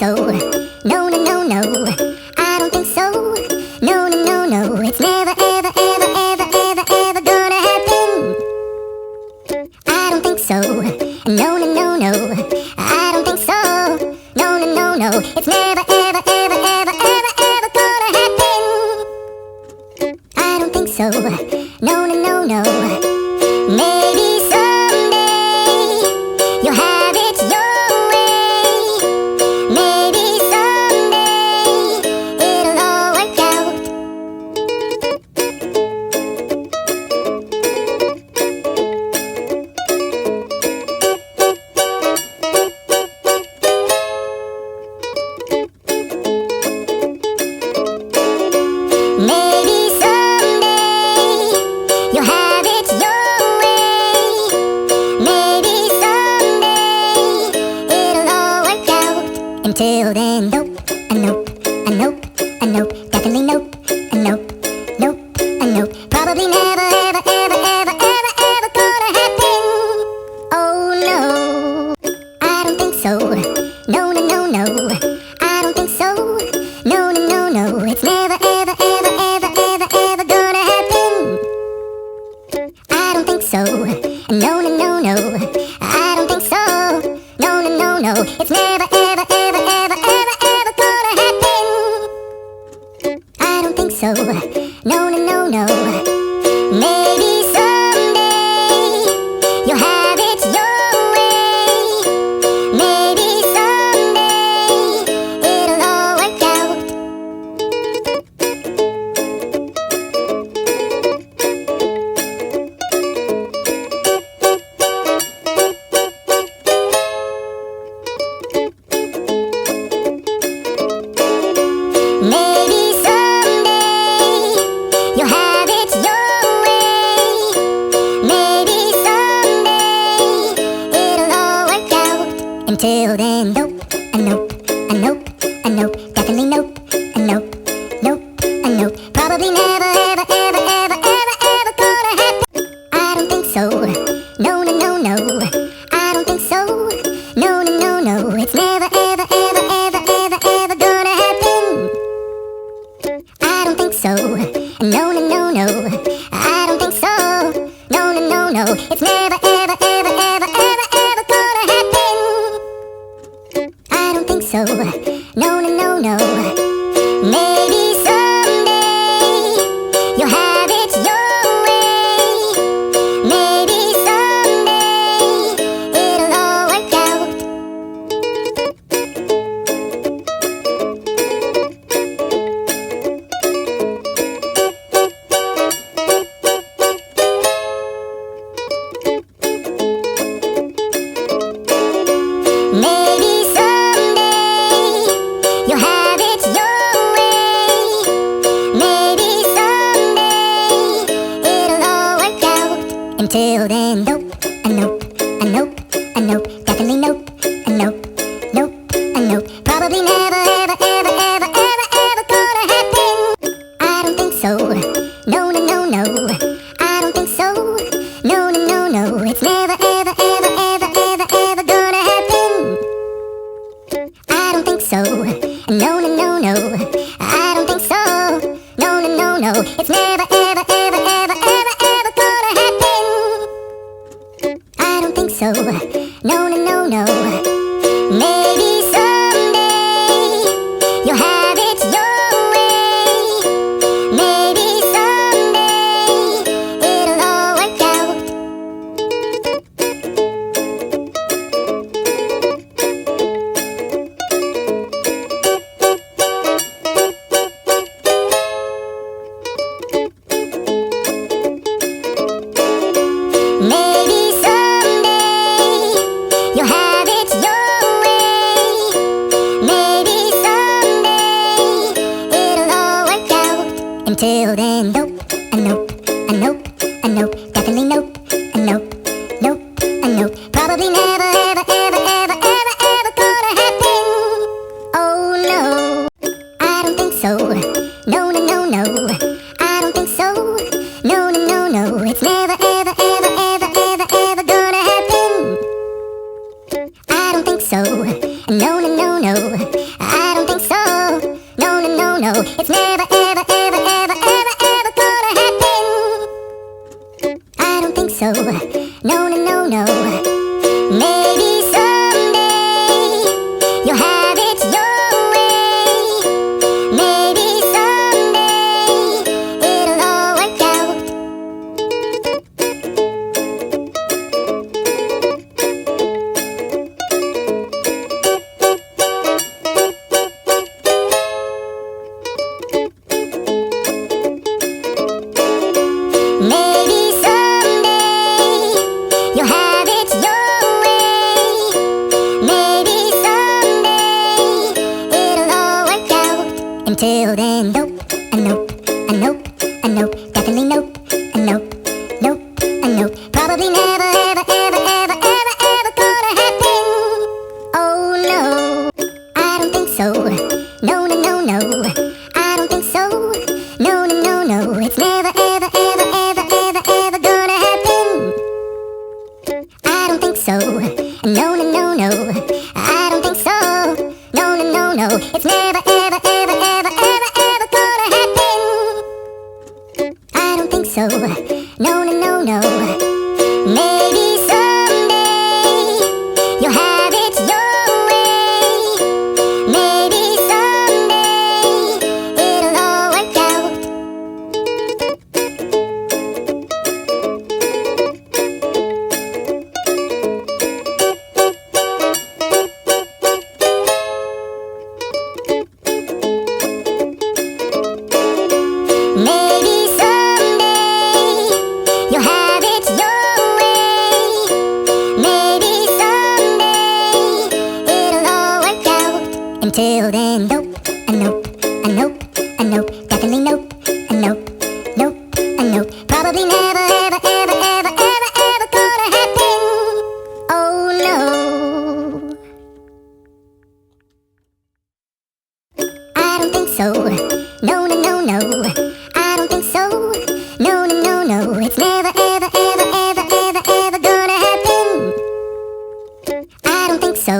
so. No, no, no, no. I don't think so. No, no, no, no. It's never, ever, ever, ever, ever, ever gonna happen. I don't think so. No, no, no, no. I don't think so. No, no, no, no. It's never, ever, ever, ever, ever, ever gonna happen. I don't think so. No, no, no, no. Maybe someday you'll have it your way. Maybe someday it'll all work out. Maybe someday you'll have it your way. Maybe someday it'll all work out. Until then, nope, a nope, a nope, a nope, definitely nope, a nope, nope, a nope. Probably never, ever, ever, ever, ever, ever gonna happen. Oh no, I don't think so. No, no, no, no. I don't think so. No, no, no, no. It's never, ever, ever, ever, ever, ever gonna happen. I don't think so. No, no, no, no. I don't think so. No, no, no, no. It's never, ever, ever, ever, ever, ever gonna happen. I don't think so. No, no, no, no. Maybe someday you'll have it your way. Maybe someday it'll all work out. Maybe someday you'll have it your way. Maybe someday it'll all work out. Until then, nope, a nope, a nope, a nope, definitely nope, a nope, nope, a nope. Probably never, ever, ever, ever, ever, ever gonna happen. I don't think so. No, no, no, no. I don't think so. No, no, no, no. It's never, ever, ever, ever, ever, ever gonna happen. I don't think so. No, no, no, no. I don't think so. No, no, no, no. It's never, ever, ever, ever, ever, ever gonna happen. I don't think so. No, no, no, no. Maybe someday you'll have it your way. Maybe someday it'll all work out. Maybe someday you'll have it your way. Maybe someday it'll all work out. Until then, nope, a nope, a nope, a nope, definitely nope, a nope, nope, a nope. Probably never, ever, ever, ever, ever, ever gonna happen. I don't think so. No, no, no, no. I don't think so. No, no, no, no. It's never, ever, ever, ever, ever, ever gonna happen. I don't think so. No, no, no, no. I don't think so. No, no, no, no. It's never, ever, ever, ever, ever, ever gonna happen. I don't think so. No, no, no, no. Maybe someday you'll have it your way. Maybe someday it'll all work out. Maybe someday you'll have it your way. Maybe someday it'll all work out. Until then, nope, a nope, a nope, a nope, definitely nope, a nope, nope, a nope. Probably never, ever, ever, ever, ever, ever gonna happen. Oh no, I don't think so. No, no, no, no. I don't think so. No, no, no, no. It's never, ever, ever, ever, ever, ever gonna happen. I don't think so. No, no, no, no. no, it's never, ever, ever, ever, ever, ever gonna happen. I don't think so. No, no, no, no. Maybe someday you'll have it your way. Maybe someday it'll all work out. Maybe someday you'll have it your way. Maybe someday it'll all work out. Until then, nope, a nope, a nope, a nope, definitely nope, a nope, nope, a nope. Probably never, ever, ever, ever, ever, ever gonna happen. Oh no, I don't think so. No, no, no, no, I don't think so. No, no, no, no, it's never, ever, ever, ever, ever, ever gonna happen. I don't think so. No, no, no, no, I don't think so. No, no, no, no, it's never, ever, ever, ever, ever, ever gonna happen. I don't think so. No, no, no, no. Maybe someday you'll have it your way. Maybe someday it'll all work out. Maybe someday you'll have it your way. Maybe someday it'll all work out. Until then, nope, a nope, a nope, a nope, definitely nope, a nope, nope, a nope. Probably never, ever, ever, ever, ever, ever gonna happen. Oh no, I don't think so. No, no, no, no, I don't think so. No, no, no, no, it's never, ever, ever, ever, ever, ever gonna happen. I don't think so.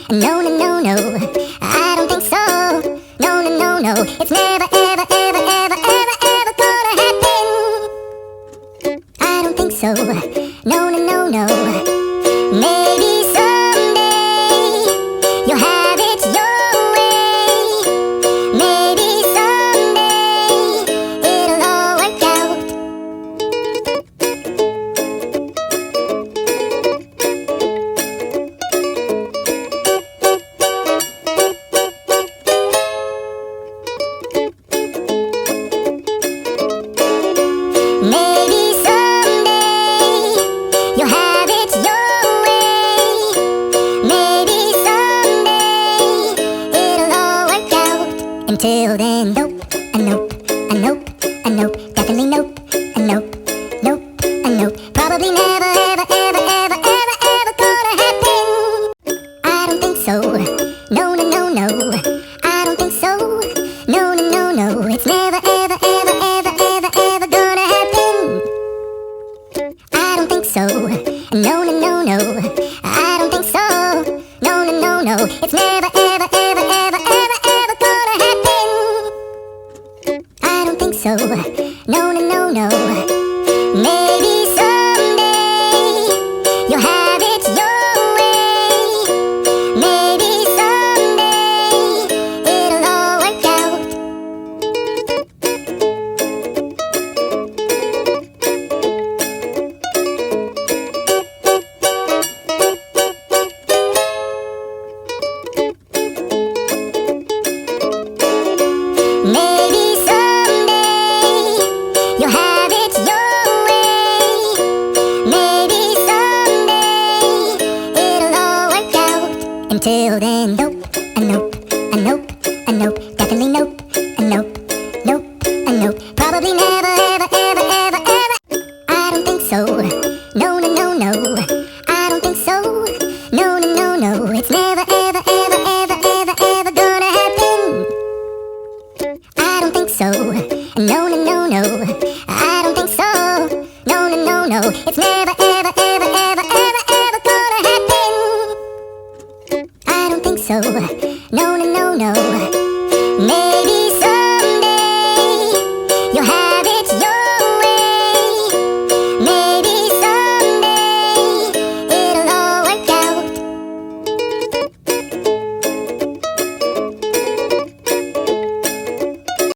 No, no, no, no, I don't think so. No, no, no, no, it's never, ever, ever, ever, ever, ever gonna happen. I don't think so. No, no, no, no. Maybe someday you'll have it your way. Maybe someday it'll all work out. Maybe someday you'll have it your way. Maybe someday it'll all work out. Until then, nope, a nope, a nope, a nope, definitely nope, a nope, nope, a nope. Probably never, ever, ever, ever, ever, ever gonna happen. I don't think so. No, no, no, no, I don't think so. No, no, no, no, it's never, ever, ever, ever, ever, ever gonna happen. I don't think so. No, no, no, no, I don't think so. No, no, no, no, it's never, ever, ever, ever, ever, ever gonna happen. I don't think so. No, no, no, no. Maybe someday you'll have it your way. Maybe someday it'll all work out. Maybe someday you'll have it your way. Maybe someday it'll all work out. Until then, nope, a nope, a nope, a nope, definitely nope, a nope, nope, a nope. Probably never, ever, ever, ever, ever. I don't think so. No, no, no, no, I don't think so. No, no, no, no, it's never, ever, ever, ever, ever, ever gonna happen. I don't think so. No, no, no, no, I don't think so. No, no, no, no, it's never, ever, ever, ever, ever, ever gonna happen. I don't think so. No,